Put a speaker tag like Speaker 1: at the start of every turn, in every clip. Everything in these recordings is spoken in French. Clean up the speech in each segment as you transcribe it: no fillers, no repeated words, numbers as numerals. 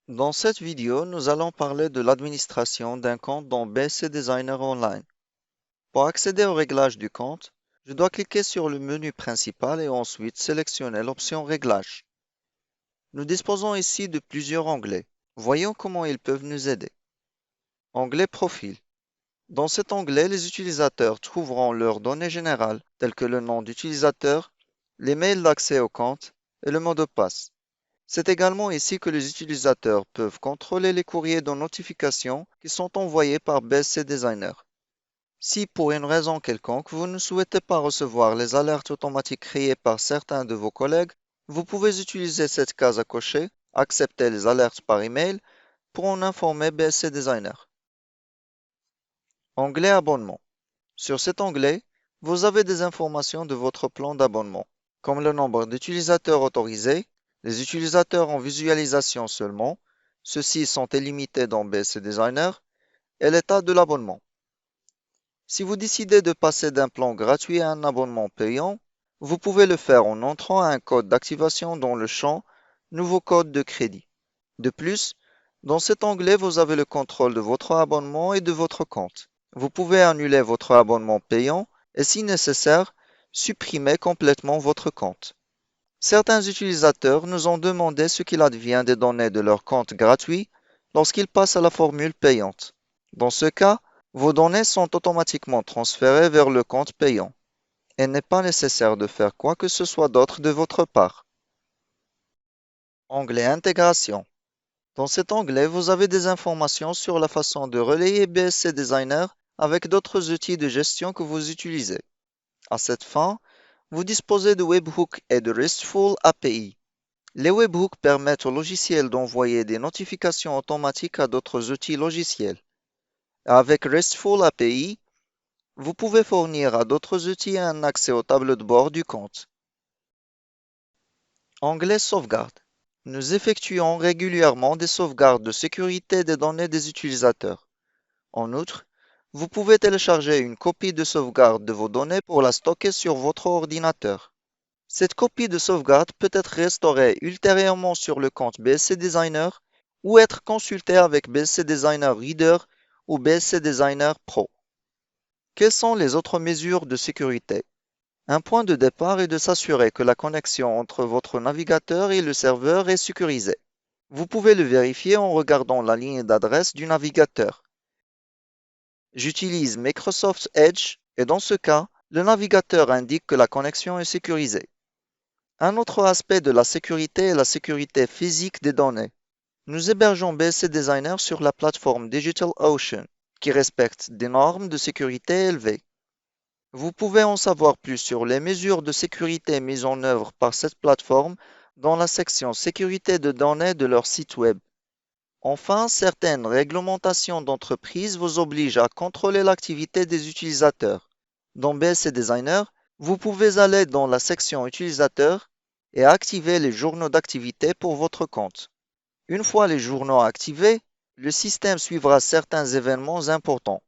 Speaker 1: Dans cette vidéo, nous allons parler de l'administration d'un compte dans BSC Designer Online. Pour accéder aux réglages du compte, je dois cliquer sur le menu principal et ensuite sélectionner l'option Réglages. Nous disposons ici de plusieurs onglets. Voyons comment ils peuvent nous aider. Onglet Profil. Dans cet onglet, les utilisateurs trouveront leurs données générales, telles que le nom d'utilisateur, les mails d'accès au compte et le mot de passe. C'est également ici que les utilisateurs peuvent contrôler les courriers de notification qui sont envoyés par BSC Designer. Si pour une raison quelconque vous ne souhaitez pas recevoir les alertes automatiques créées par certains de vos collègues, vous pouvez utiliser cette case à cocher, accepter les alertes par email, pour en informer BSC Designer. Onglet Abonnement. Sur cet onglet, vous avez des informations de votre plan d'abonnement, comme le nombre d'utilisateurs autorisés, les utilisateurs en visualisation seulement, ceux-ci sont illimités dans BSC Designer, et l'état de l'abonnement. Si vous décidez de passer d'un plan gratuit à un abonnement payant, vous pouvez le faire en entrant un code d'activation dans le champ Nouveau code de crédit. De plus, dans cet onglet, vous avez le contrôle de votre abonnement et de votre compte. Vous pouvez annuler votre abonnement payant et, si nécessaire, supprimer complètement votre compte. Certains utilisateurs nous ont demandé ce qu'il advient des données de leur compte gratuit lorsqu'ils passent à la formule payante. Dans ce cas, vos données sont automatiquement transférées vers le compte payant. Il n'est pas nécessaire de faire quoi que ce soit d'autre de votre part. Onglet Intégration. Dans cet onglet, vous avez des informations sur la façon de relayer BSC Designer avec d'autres outils de gestion que vous utilisez. À cette fin, vous disposez de webhooks et de RESTful API. Les webhooks permettent au logiciel d'envoyer des notifications automatiques à d'autres outils logiciels. Avec RESTful API, vous pouvez fournir à d'autres outils un accès au tableau de bord du compte. Onglet Sauvegarde. Nous effectuons régulièrement des sauvegardes de sécurité des données des utilisateurs. En outre, vous pouvez télécharger une copie de sauvegarde de vos données pour la stocker sur votre ordinateur. Cette copie de sauvegarde peut être restaurée ultérieurement sur le compte BSC Designer ou être consultée avec BSC Designer Reader ou BSC Designer Pro. Quelles sont les autres mesures de sécurité? Un point de départ est de s'assurer que la connexion entre votre navigateur et le serveur est sécurisée. Vous pouvez le vérifier en regardant la ligne d'adresse du navigateur. J'utilise Microsoft Edge et dans ce cas, le navigateur indique que la connexion est sécurisée. Un autre aspect de la sécurité est la sécurité physique des données. Nous hébergeons BSC Designer sur la plateforme DigitalOcean, qui respecte des normes de sécurité élevées. Vous pouvez en savoir plus sur les mesures de sécurité mises en œuvre par cette plateforme dans la section Sécurité de données de leur site web. Enfin, certaines réglementations d'entreprise vous obligent à contrôler l'activité des utilisateurs. Dans BSC Designer, vous pouvez aller dans la section Utilisateurs et activer les journaux d'activité pour votre compte. Une fois les journaux activés, le système suivra certains événements importants,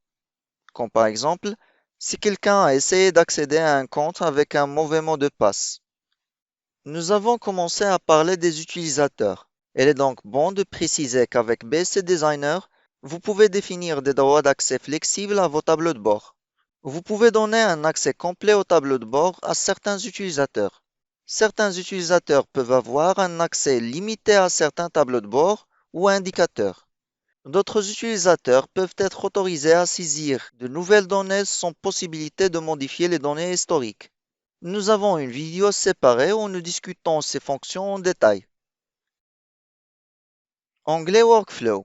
Speaker 1: comme par exemple si quelqu'un a essayé d'accéder à un compte avec un mauvais mot de passe. Nous avons commencé à parler des utilisateurs. Il est donc bon de préciser qu'avec BSC Designer, vous pouvez définir des droits d'accès flexibles à vos tableaux de bord. Vous pouvez donner un accès complet au tableau de bord à certains utilisateurs. Certains utilisateurs peuvent avoir un accès limité à certains tableaux de bord ou indicateurs. D'autres utilisateurs peuvent être autorisés à saisir de nouvelles données sans possibilité de modifier les données historiques. Nous avons une vidéo séparée où nous discutons ces fonctions en détail. Onglet Workflow.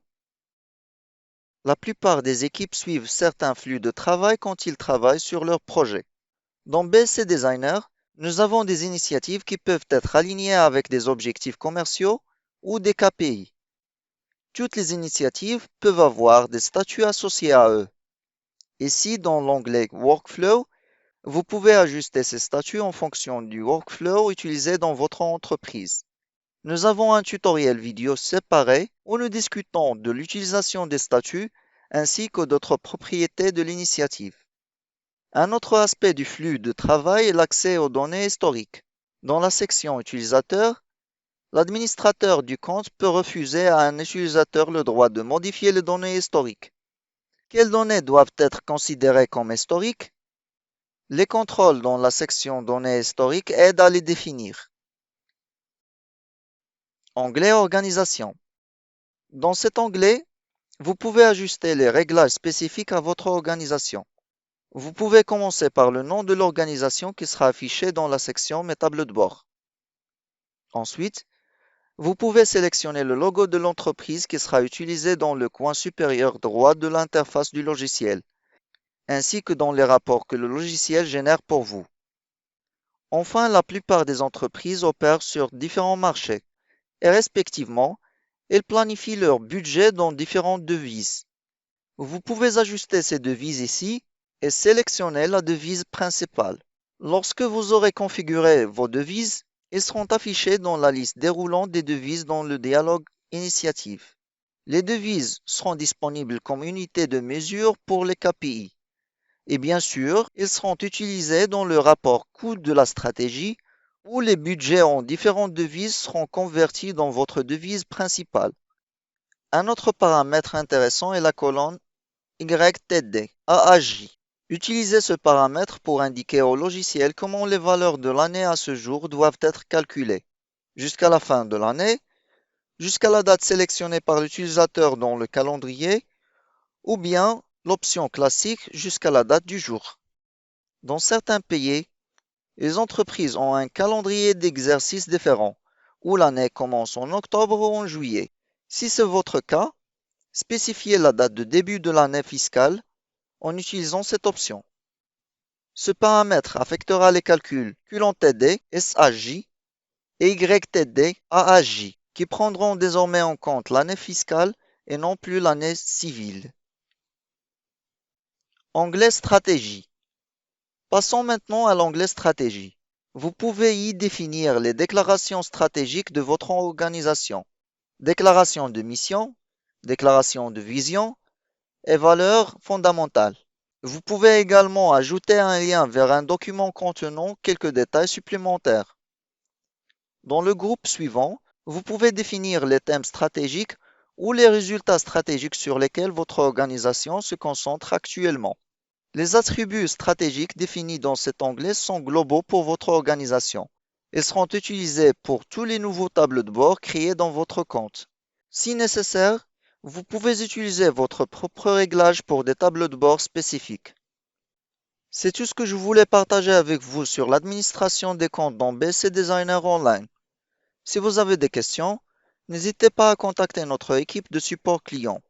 Speaker 1: La plupart des équipes suivent certains flux de travail quand ils travaillent sur leur projet. Dans BSC Designer, nous avons des initiatives qui peuvent être alignées avec des objectifs commerciaux ou des KPI. Toutes les initiatives peuvent avoir des statuts associés à eux. Ici, dans l'onglet Workflow, vous pouvez ajuster ces statuts en fonction du workflow utilisé dans votre entreprise. Nous avons un tutoriel vidéo séparé où nous discutons de l'utilisation des statuts ainsi que d'autres propriétés de l'initiative. Un autre aspect du flux de travail est l'accès aux données historiques. Dans la section Utilisateurs, L'administrateur du compte peut refuser à un utilisateur le droit de modifier les données historiques. Quelles données doivent être considérées comme historiques? Les contrôles dans la section données historiques aident à les définir. Onglet Organisation. Dans cet onglet, vous pouvez ajuster les réglages spécifiques à votre organisation. Vous pouvez commencer par le nom de l'organisation qui sera affiché dans la section Mes tableaux de bord. Ensuite, vous pouvez sélectionner le logo de l'entreprise qui sera utilisé dans le coin supérieur droit de l'interface du logiciel, ainsi que dans les rapports que le logiciel génère pour vous. Enfin, la plupart des entreprises opèrent sur différents marchés et respectivement, elles planifient leur budget dans différentes devises. Vous pouvez ajuster ces devises ici et sélectionner la devise principale. Lorsque vous aurez configuré vos devises, elles seront affichées dans la liste déroulante des devises dans le dialogue Initiative. Les devises seront disponibles comme unité de mesure pour les KPI. Et bien sûr, elles seront utilisées dans le rapport coût de la stratégie où les budgets en différentes devises seront convertis dans votre devise principale. Un autre paramètre intéressant est la colonne YTD, AAJ. Utilisez ce paramètre pour indiquer au logiciel comment les valeurs de l'année à ce jour doivent être calculées, jusqu'à la fin de l'année, jusqu'à la date sélectionnée par l'utilisateur dans le calendrier, ou bien l'option classique jusqu'à la date du jour. Dans certains pays, les entreprises ont un calendrier d'exercice différent, où l'année commence en octobre ou en juillet. Si c'est votre cas, spécifiez la date de début de l'année fiscale en utilisant cette option. Ce paramètre affectera les calculs QLONTD, SAJ et YTD, AAJ, qui prendront désormais en compte l'année fiscale et non plus l'année civile. Onglet Stratégie. Passons maintenant à l'onglet Stratégie. Vous pouvez y définir les déclarations stratégiques de votre organisation. Déclaration de mission, déclaration de vision et valeurs fondamentales. Vous pouvez également ajouter un lien vers un document contenant quelques détails supplémentaires. Dans le groupe suivant, vous pouvez définir les thèmes stratégiques ou les résultats stratégiques sur lesquels votre organisation se concentre actuellement. Les attributs stratégiques définis dans cet onglet sont globaux pour votre organisation. Ils seront utilisés pour tous les nouveaux tableaux de bord créés dans votre compte. Si nécessaire, vous pouvez utiliser votre propre réglage pour des tableaux de bord spécifiques. C'est tout ce que je voulais partager avec vous sur l'administration des comptes dans BC Designer Online. Si vous avez des questions, n'hésitez pas à contacter notre équipe de support client.